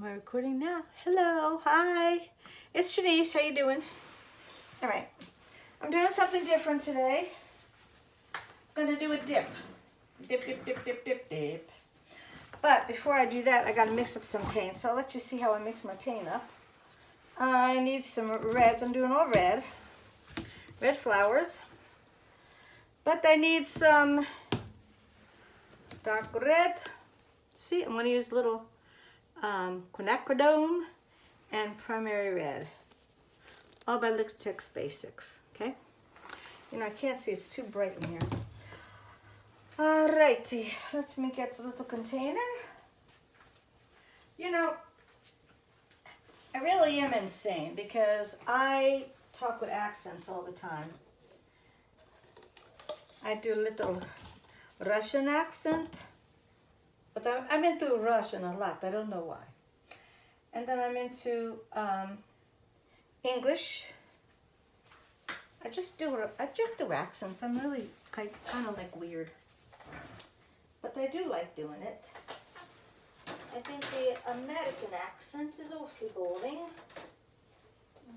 Am I recording now? Hello, hi. It's Shanice, how you doing? All right, I'm doing something different today. I'm gonna do a dip. Dip, dip, dip, dip, dip, dip. But before I do that, I gotta mix up some paint. So I'll let you see how I mix my paint up. I need some reds, I'm doing all red. Red flowers. But I need some dark red. See, I'm gonna use little quinacridone and primary red, all by Liquitex Basics. Okay, you know I can't see, it's too bright in here. Alrighty, let me get a little container. You know, I really am insane because I talk with accents all the time. I do a little Russian accent. But I'm into Russian a lot. I don't know why. And then I'm into English. I just do accents. I'm really kind of like weird, but I do like doing it. I think the American accent is awfully boring.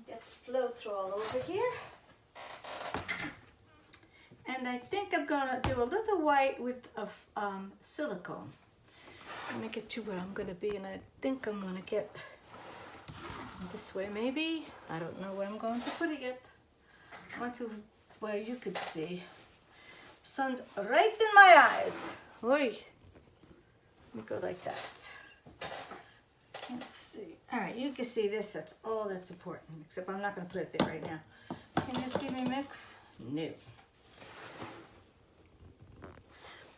Get floats all over here. And I think I'm gonna do a little white with silicone. I'm gonna get to where I'm gonna be, and I think I'm gonna get this way maybe. I don't know where I'm going to put it yet. I want to where you could see. Sun's right in my eyes. Oi. Let me go like that. Let's see. All right, you can see this. That's all that's important, except I'm not gonna put it there right now. Can you see me mix? No.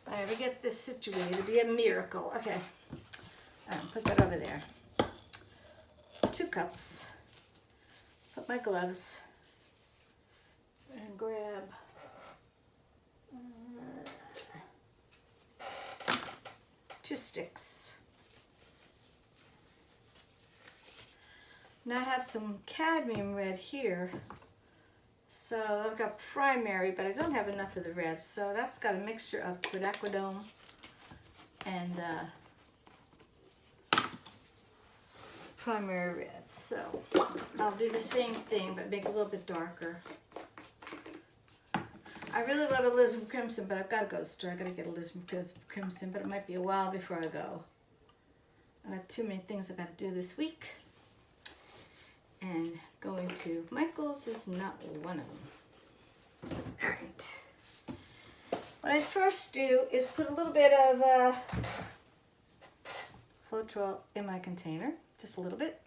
If I ever get this situated, it'll be a miracle. Okay, put that over there. 2 cups. Put my gloves and grab 2 sticks. Now I have some cadmium red here. So I've got primary, but I don't have enough of the red. So that's got a mixture of quinacridone and primary red. So I'll do the same thing, but make it a little bit darker. I really love Elizabeth Crimson, but I've got to go to the store. I've got to get Elizabeth Crimson, but it might be a while before I go. I have too many things I've got to do this week. And going to Michael's is not one of them. All right. What I first do is put a little bit of Floetrol in my container, just a little bit,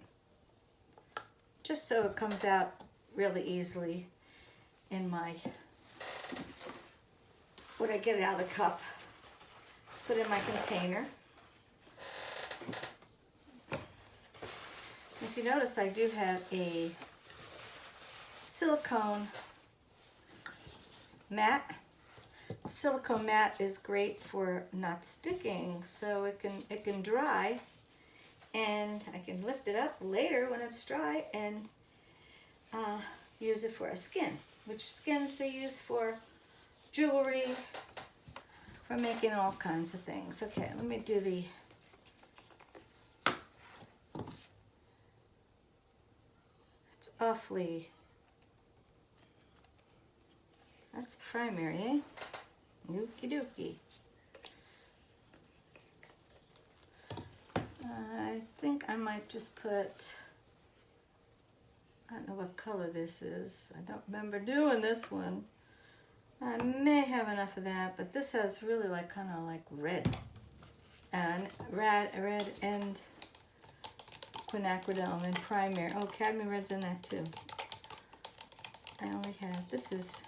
just so it comes out really easily in my, when I get it out of the cup, to put in my container. If you notice, I do have a silicone mat. Silicone mat is great for not sticking, so it can dry, and I can lift it up later when it's dry and use it for a skin, which skins they use for jewelry, for making all kinds of things. Okay, let me do the awfully, that's primary, eh? Okie dokie. I think I might just put, I don't know what color this is. I don't remember doing this one. I may have enough of that, but this has really like kind of like red and red and quinacridone and primary. Oh, cadmium red's in that too. I only have, this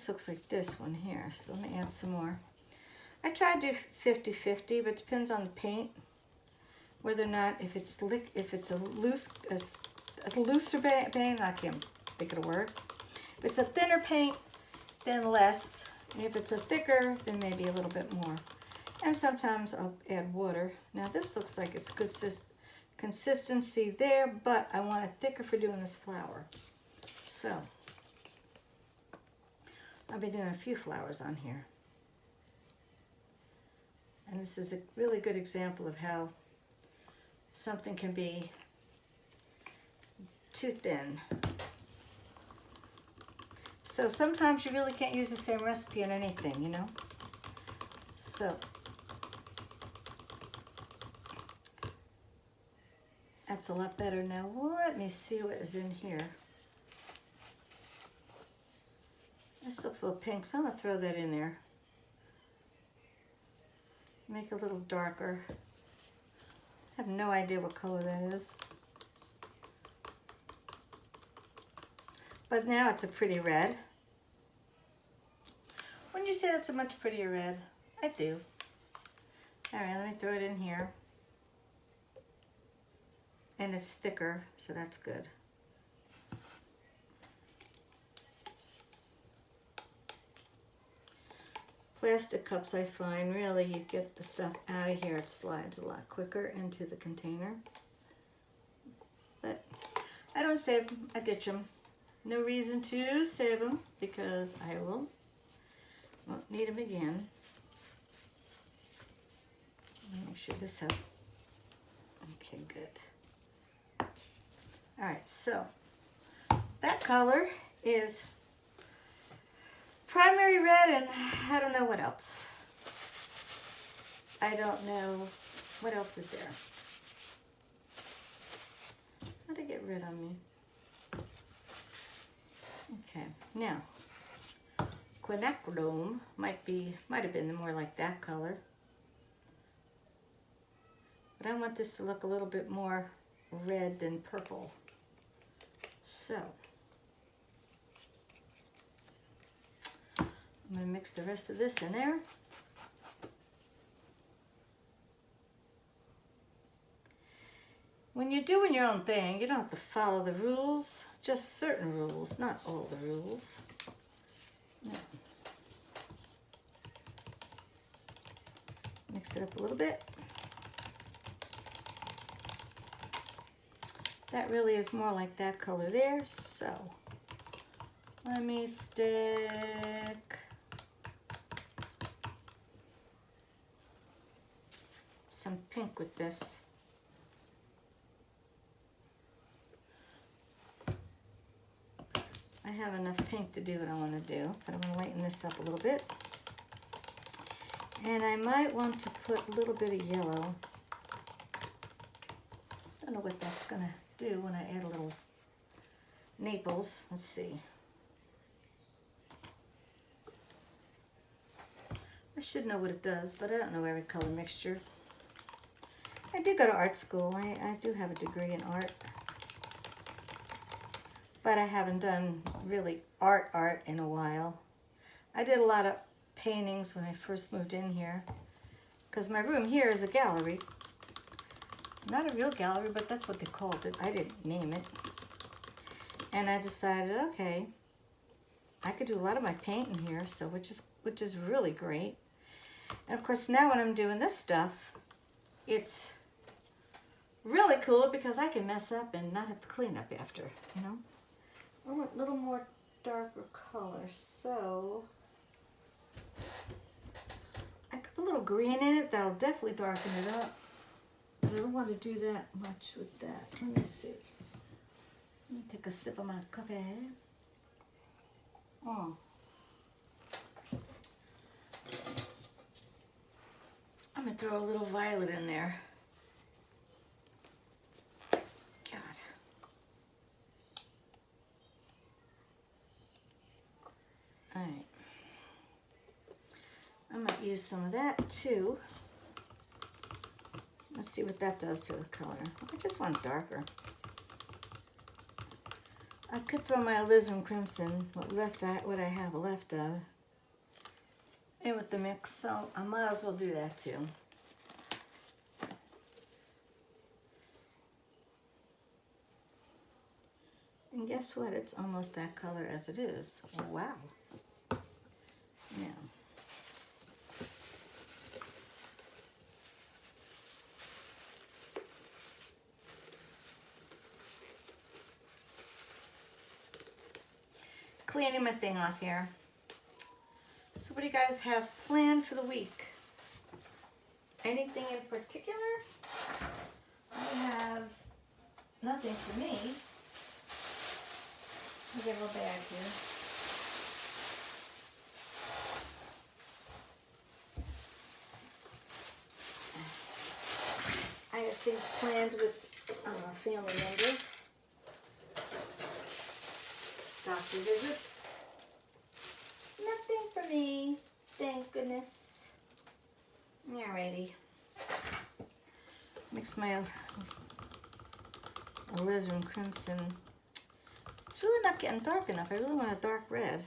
looks like this one here, so let me add some more. I try to do 50-50, but it depends on the paint, whether or not, if it's a looser paint, I can't think of the word. If it's a thinner paint, then less. If it's a thicker, then maybe a little bit more. And sometimes I'll add water. Now this looks like it's good consistency there, but I want it thicker for doing this flower. So I'll be doing a few flowers on here. And this is a really good example of how something can be too thin. So sometimes you really can't use the same recipe on anything, you know? So that's a lot better. Now let me see what is in here. This looks a little pink, so I'm gonna throw that in there. Make it a little darker. I have no idea what color that is. But now it's a pretty red. Wouldn't you say that's a much prettier red? I do. All right, let me throw it in here. And it's thicker, so that's good. Plastic cups, I find, really, you get the stuff out of here, it slides a lot quicker into the container. But I don't save them, I ditch them. No reason to save them because I won't need them again. Make sure this has, okay, good. All right, so that color is primary red, and I don't know what else. I don't know what else is there. How'd it get red on me? Okay, now quinacridone might have been more like that color, but I want this to look a little bit more red than purple. So I'm going to mix the rest of this in there. When you're doing your own thing, you don't have to follow the rules, just certain rules, not all the rules. Now, mix it up a little bit. That really is more like that color there, so let me stick some pink with this. I have enough pink to do what I want to do, but I'm going to lighten this up a little bit. And I might want to put a little bit of yellow. Don't know what that's going to do when I add a little Naples. Let's see. I should know what it does, but I don't know every color mixture. I did go to art school. I do have a degree in art. But I haven't done really art in a while. I did a lot of paintings when I first moved in here, because my room here is a gallery. Not a real gallery, but that's what they called it. I didn't name it. And I decided, okay, I could do a lot of my painting here, so which is really great. And of course now when I'm doing this stuff, it's really cool because I can mess up and not have to clean up after, you know. I want a little more darker color, so I could put a little green in it. That'll definitely darken it up. But I don't want to do that much with that. Let me see. Let me take a sip of my coffee. Oh. I'm going to throw a little violet in there. All right, I might use some of that too. Let's see what that does to the color. I just want darker. I could throw my alizarin crimson, what I have left of, in with the mix, so I might as well do that too. And guess what? It's almost that color as it is. Wow. Yeah. Cleaning my thing off here. So what do you guys have planned for the week? Anything in particular? have nothing for me. I'll get a little bag here. I have things planned with a family member. Doctor visits. Nothing for me, thank goodness. Alrighty. Mix my alizarin crimson. It's really not getting dark enough. I really want a dark red.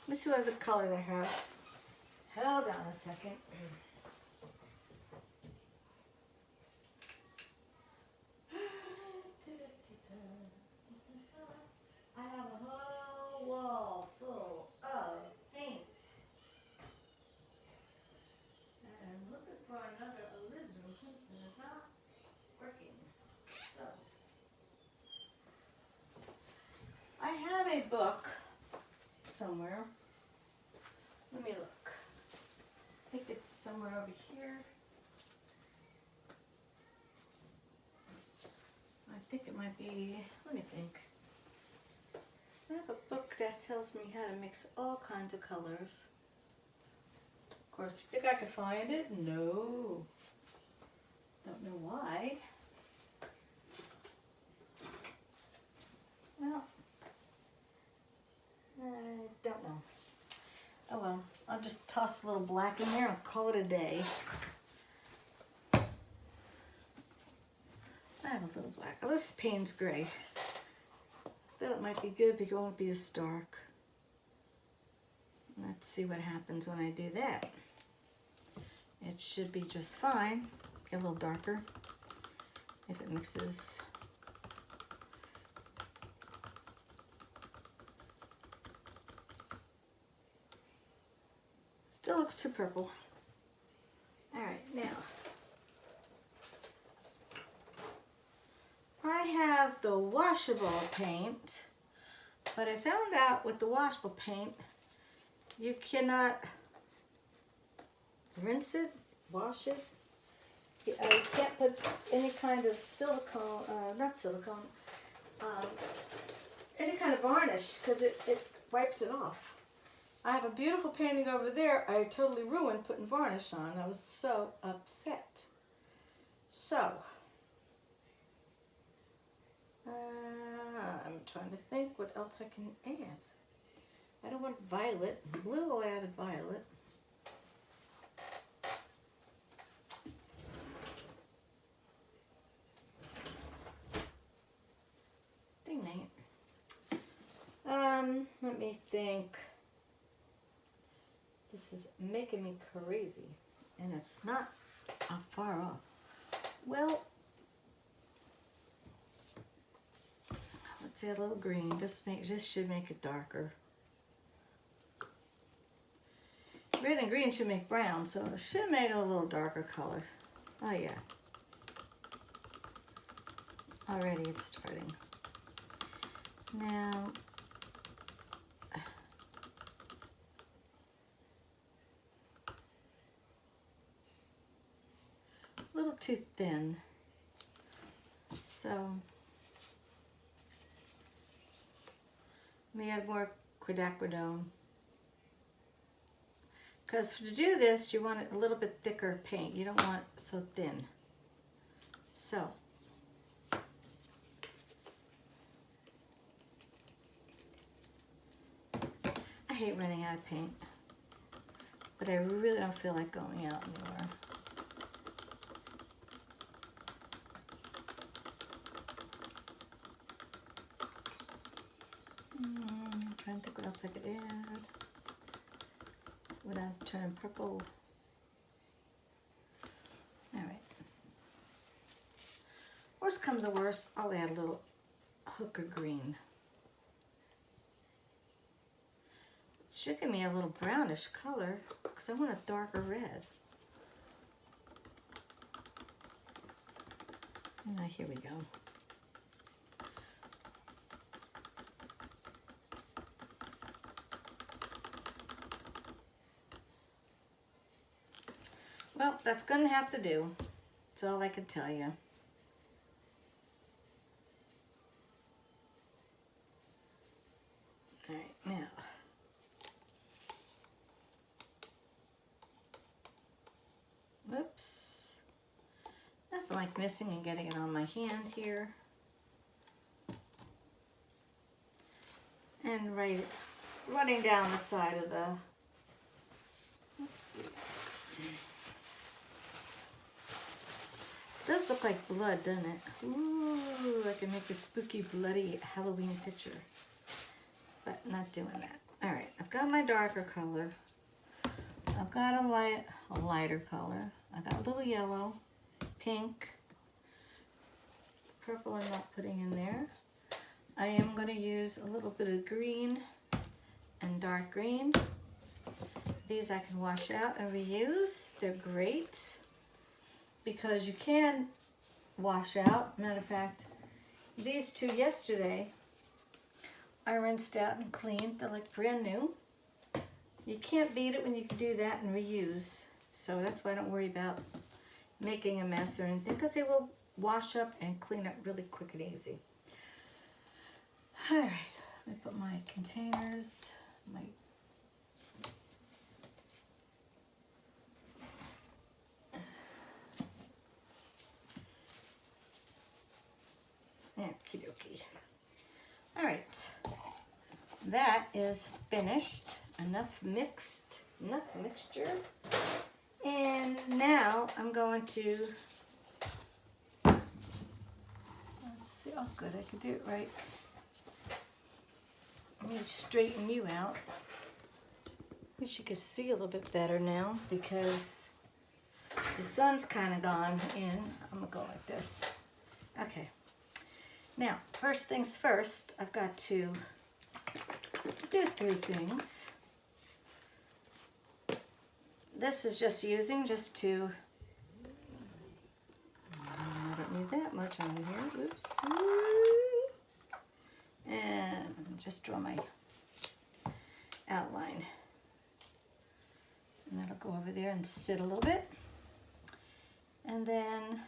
Let me see what other colors I have. Hold on a second. I have a whole wall full of paint. And I'm looking for another alizarin crimson. It's not working. So, I have a book somewhere. Let me look. I think it's somewhere over here. I think it might be, let me think. I have a book that tells me how to mix all kinds of colors. Of course, you think I could find it? No. Don't know why. Well, I don't know. Oh well, I'll just toss a little black in there and call it a day. I have a little black. Oh, this paint's gray. Thought it might be good because it won't be as dark. Let's see what happens when I do that. It should be just fine. Get a little darker if it mixes. Still looks too purple. All right, now I have the washable paint, but I found out with the washable paint, you cannot rinse it, wash it. You can't put any kind of silicone, not silicone, any kind of varnish because it wipes it off. I have a beautiful painting over there I totally ruined putting varnish on. I was so upset. So, I'm trying to think what else I can add. I don't want violet. Blue, I'll add a violet. Dang it. Let me think. This is making me crazy, and it's not far off. Well, let's add a little green. This should make it darker. Red and green should make brown, so it should make it a little darker color. Oh yeah. Already it's starting. Now, a little too thin. So, let me add more quinacridone. Because to do this, you want it a little bit thicker paint. You don't want it so thin. So, I hate running out of paint, but I really don't feel like going out anymore. I'm trying to think what else I could add without turning purple. All right. Worst comes to worst, I'll add a little hook of green. Should give me a little brownish color because I want a darker red. Now here we go. Well, that's going to have to do. That's all I can tell you. All right, now. Whoops. Nothing like missing and getting it on my hand here. And running down the side of the, let's see. It does look like blood, doesn't it? Ooh, I can make a spooky, bloody Halloween picture. But not doing that. All right, I've got my darker color. I've got a lighter color. I got a little yellow, pink, purple I'm not putting in there. I am going to use a little bit of green and dark green. These I can wash out and reuse. They're great because you can wash out. Matter of fact, these two yesterday I rinsed out and cleaned. They're like brand new. You can't beat it when you can do that and reuse. So that's why I don't worry about making a mess or anything, because they will wash up and clean up really quick and easy. All right, let me put my containers, okie dokie. All right, that is finished. Enough mixture. And now I'm going to, let's see, oh good, I can do it right. Let me straighten you out. At least you can see a little bit better now because the sun's kind of gone in. I'm gonna go like this. Okay. Now, first things first, I've got to do 3 things. This is just to, I don't need that much on here, oops. And just draw my outline. And that'll go over there and sit a little bit. And then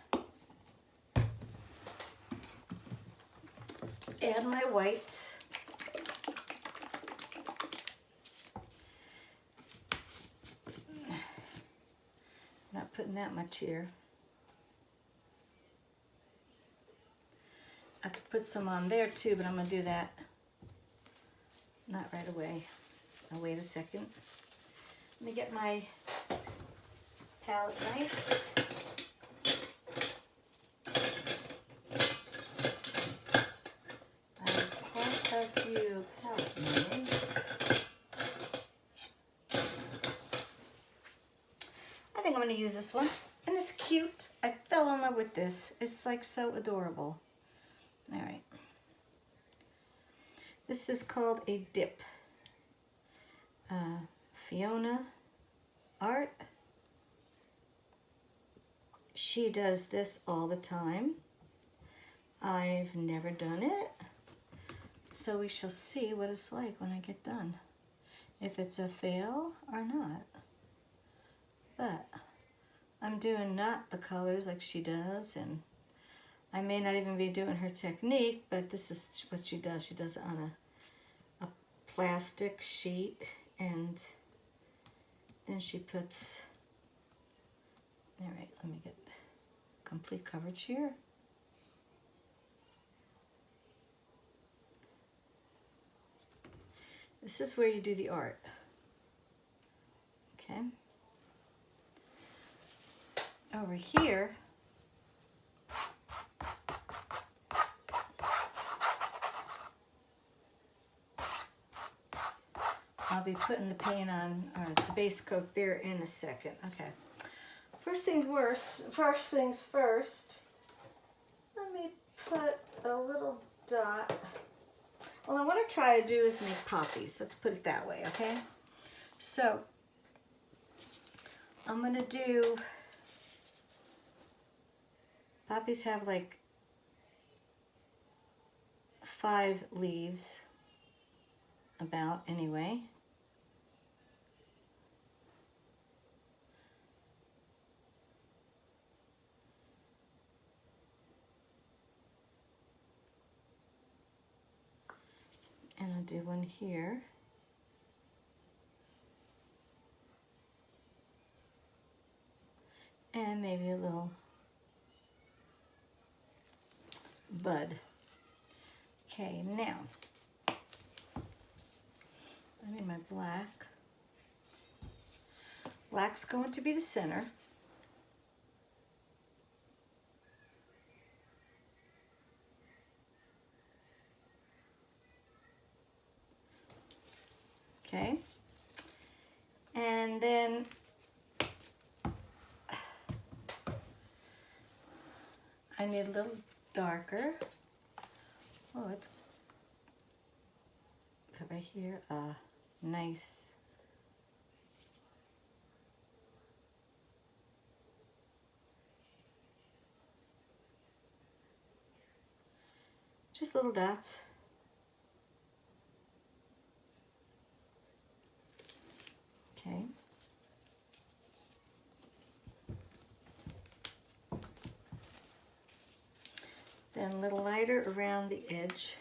add my white. Not putting that much here. I have to put some on there too, but I'm going to do that not right away. I'll wait a second. Let me get my palette knife. I have quite a few palette knives. I think I'm going to use this one. And it's cute. I fell in love with this. It's like so adorable. All right. This is called a dip. Fiona Art. She does this all the time. I've never done it. So we shall see what it's like when I get done. If it's a fail or not. But I'm doing not the colors like she does, and I may not even be doing her technique, but this is what she does. She does it on a plastic sheet, and then she puts, all right, let me get complete coverage here. This is where you do the art. Okay. Over here, I'll be putting the paint on, or the base coat there in a second. Okay. First things first, let me put a little dot. Well, what I try to do is make poppies. Let's put it that way, okay? So, I'm going to do, poppies have like 5 leaves, about anyway. And I'll to do one here. And maybe a little bud. Okay, now I need my black. Black's going to be the center. Okay, and then I need a little darker. Oh, it's put right here. Nice. Just little dots. Okay. Then a little lighter around the edge.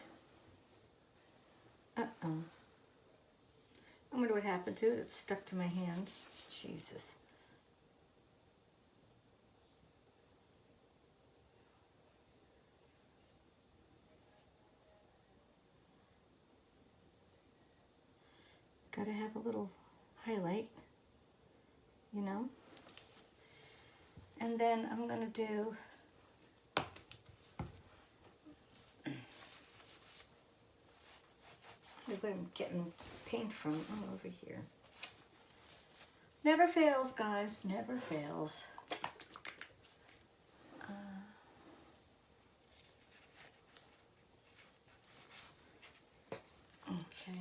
Uh-oh. I wonder what happened to it. It's stuck to my hand. Jesus. Gotta have a little highlight, you know? And then I'm gonna do where I'm getting paint from. Oh, over here. Never fails, guys. Never fails. Okay.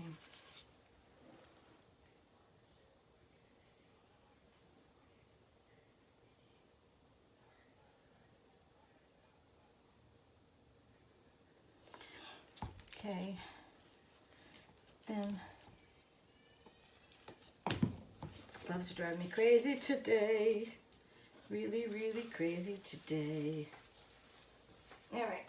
Okay. Then these gloves are driving me crazy today. Really, really crazy today. All right.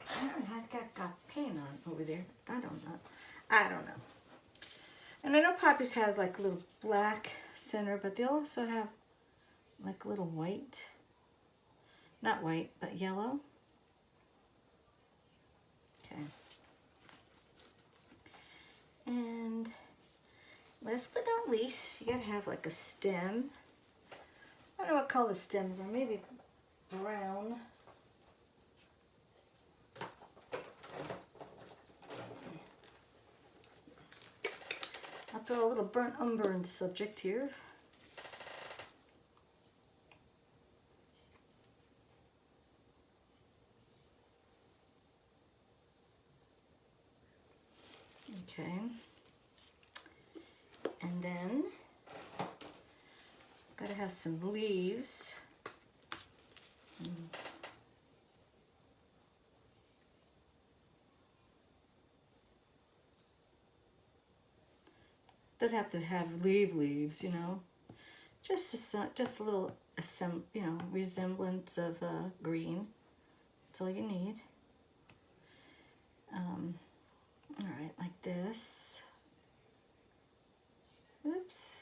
I don't know how that got paint on over there. I don't know. I don't know. And I know Poppy's has like a little black center, but they also have like a little white. Not white, but yellow. Okay. And last but not least, you gotta have like a stem. I don't know what color stems are, maybe brown. I'll throw a little burnt umber in the subject here. Okay. And then gotta have some leaves. Don't have to have leaves, you know. Just a little, you know, resemblance of green. That's all you need. All right, like this. Oops.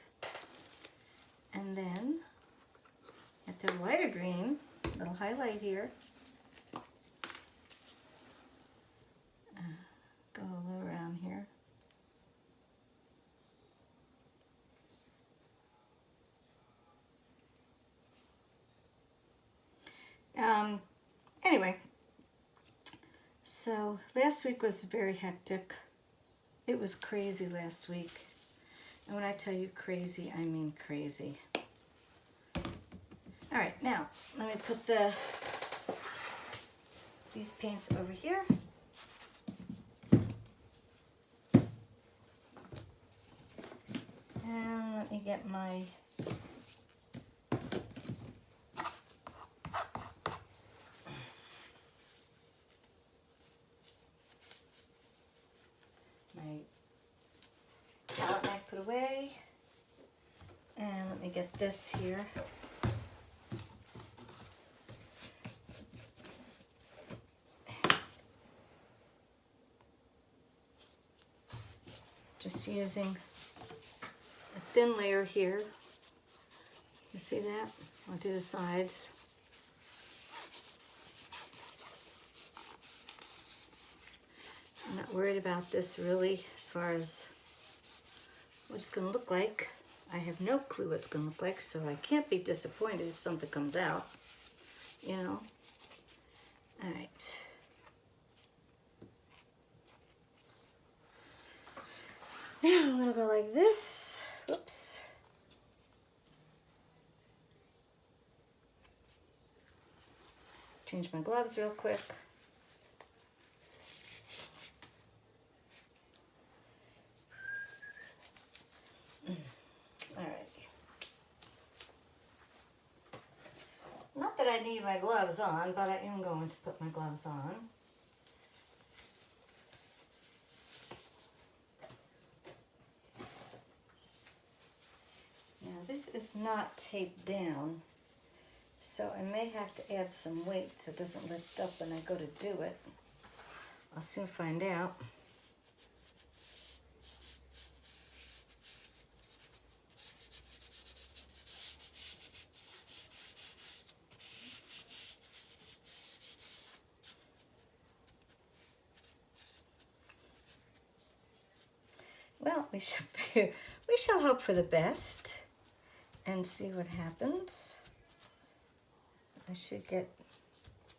And then at the lighter green, little highlight here. Go all around here. Anyway, so last week was very hectic. It was crazy last week. And when I tell you crazy, I mean crazy. All right, now let me put these paints over here. And let me get my palette knife put away. And let me get this here. Just using a thin layer here. You see that? I'll do the sides. I'm not worried about this really as far as what it's going to look like. I have no clue what it's going to look like, so I can't be disappointed if something comes out, you know. All right. Now I'm going to go like this. Oops. Change my gloves real quick. All right. Not that I need my gloves on, but I am going to put my gloves on. Now this is not taped down, so I may have to add some weight so it doesn't lift up when I go to do it. I'll soon find out. Well, we shall hope for the best and see what happens. I should get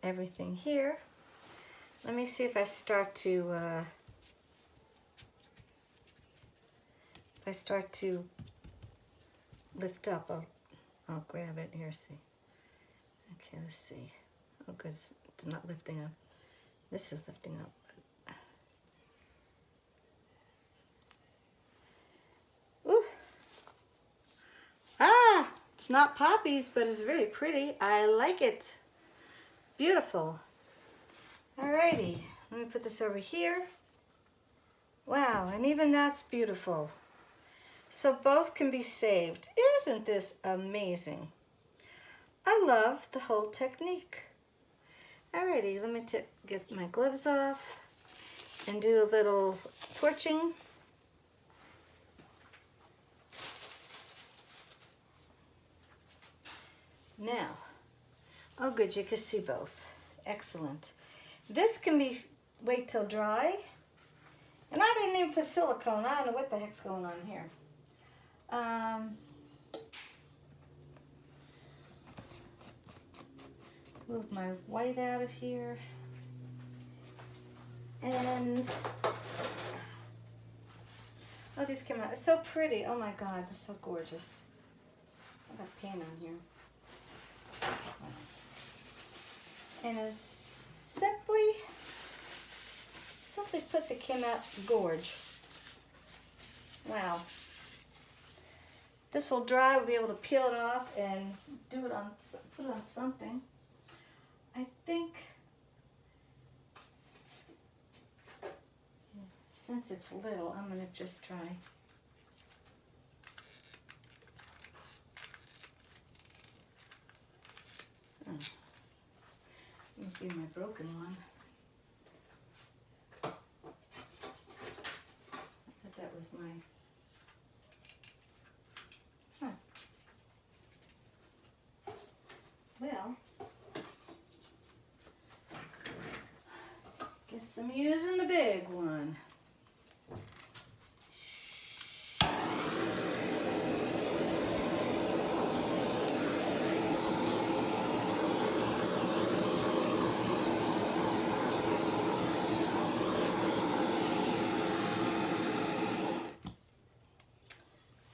everything here. Let me see if I start to lift up. I'll grab it here. See. Okay, let's see. Oh, good. It's not lifting up. This is lifting up. It's not poppies, but it's very pretty. I like it. Beautiful. Alrighty, let me put this over here. Wow, and even that's beautiful. So both can be saved. Isn't this amazing? I love the whole technique. Alrighty, let me get my gloves off and do a little torching. Now, oh good, you can see both. Excellent. This can be, wait till dry. And I didn't even put silicone. I don't know what the heck's going on here. Move my white out of here. And, oh, these came out. It's so pretty. Oh my God, this is so gorgeous. I got paint on here. And as simply put, they came out gorge. Wow. This will dry. We'll be able to peel it off and do it on, put it on something. I think, since it's little, I'm going to just try. Oh. Let me do my broken one. I thought that was my... Huh. Well, guess I'm using the big one.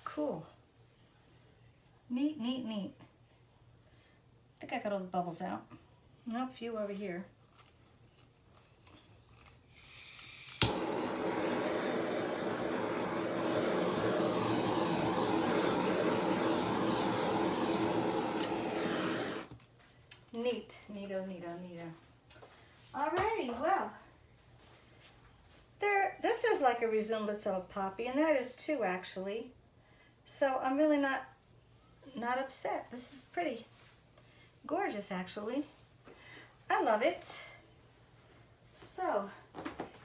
Cool. Neat, neat, neat. I think I got all the bubbles out. Nope, a few over here. Neat, neato, neato, neato. Alrighty, well, this is like a resemblance of a poppy, and that is too, actually. So I'm really not upset. This is pretty gorgeous, actually. I love it. So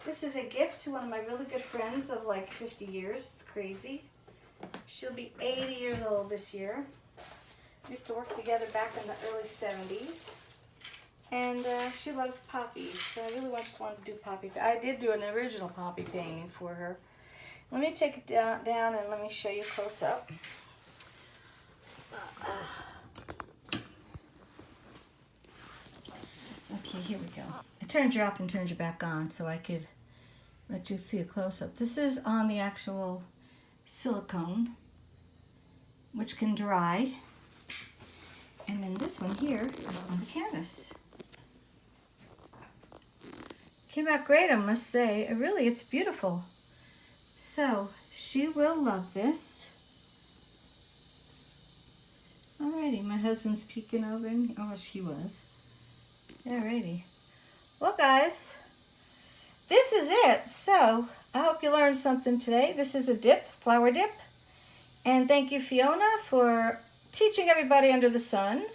This is a gift to one of my really good friends of like 50 years. It's crazy. She'll be 80 years old this year. We used to work together back in the early 70s. And she loves poppies, so I really just wanted to do poppy. I did do an original poppy painting for her. Let me take it down and let me show you close up. Okay, here we go. I turned you up and turned you back on so I could let you see a close-up. This is on the actual silicone, which can dry. And then this one here is on the canvas. Came out great, I must say. Really, it's beautiful. So, she will love this. Alrighty, my husband's peeking over in, oh, he was. Alrighty. Well, guys, this is it. So, I hope you learned something today. This is a dip, flower dip. And thank you, Fiona, for teaching everybody under the sun.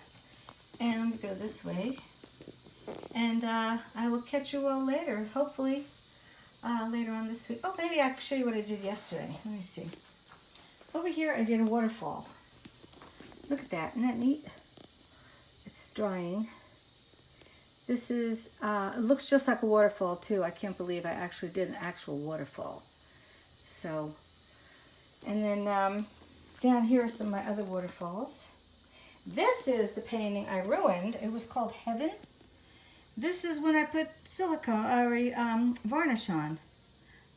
And I'm going to go this way. And I will catch you all later, hopefully later on this week. Oh, maybe I can show you what I did yesterday. Let me see. Over here, I did a waterfall. Look at that. Isn't that neat? It's drying. This is, it looks just like a waterfall, too. I can't believe I actually did an actual waterfall. So, and then down here are some of my other waterfalls. This is the painting I ruined. It was called Heaven. This is when I put silicone or varnish on.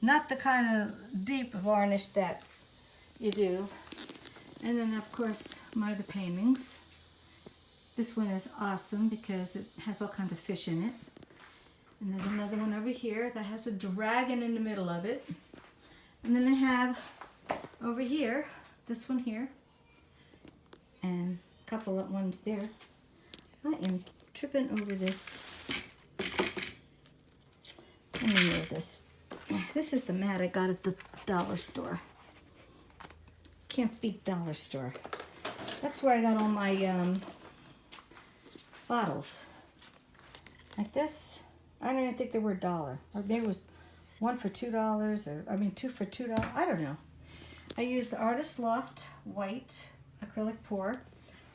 Not the kind of deep varnish that you do. And then, of course, my other paintings. This one is awesome because it has all kinds of fish in it. And there's another one over here that has a dragon in the middle of it. And then I have over here, this one here, and a couple of ones there. I am tripping over this. Let me move this. This is the mat I got at the dollar store. Can't beat dollar store. That's where I got all my bottles. Like this. I don't even think they were $1. Or maybe it was one for $2, or I mean two for $2. I don't know. I used the Artist Loft white acrylic pour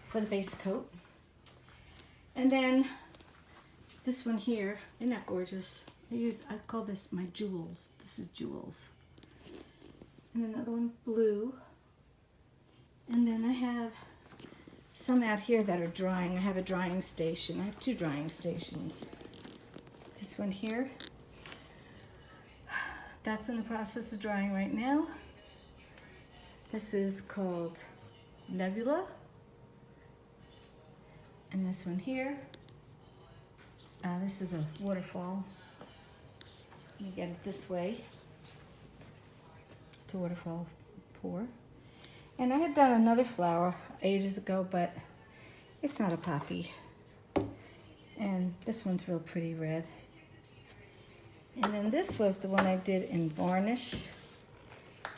for the base coat. And then this one here, isn't that gorgeous? I call this my jewels. This is jewels. And another one blue. And then I have some out here that are drying. I have a drying station. I have 2 drying stations. This one here, that's in the process of drying right now. This is called Nebula. And this one here, this is a waterfall. Let me get it this way. It's a waterfall pour. And I had done another flower ages ago, but it's not a poppy. And this one's real pretty red. And then this was the one I did in varnish.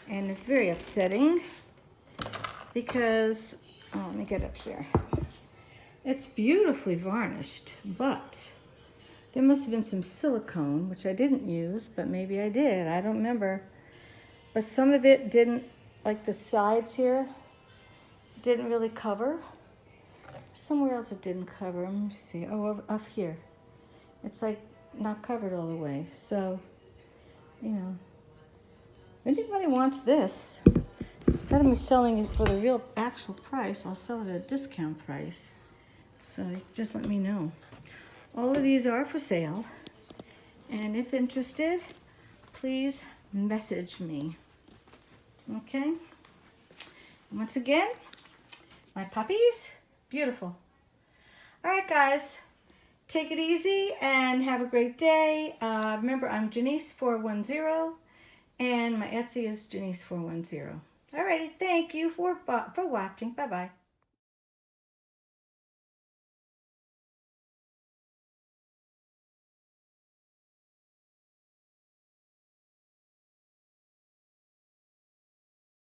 And it's very upsetting because, oh, let me get up here. It's beautifully varnished, but there must have been some silicone, which I didn't use, but maybe I did. I don't remember. But some of it didn't, like the sides here, didn't really cover. Somewhere else it didn't cover. Let me see. Oh, up here. It's like not covered all the way. So, you know, if anybody wants this, instead of me selling it for the real actual price, I'll sell it at a discount price. So just let me know. All of these are for sale. And if interested, please message me. Okay? Once again, my puppies, beautiful. All right, guys, take it easy and have a great day. Remember, I'm Janice410, and my Etsy is Janice410. All righty, thank you for watching. Bye-bye.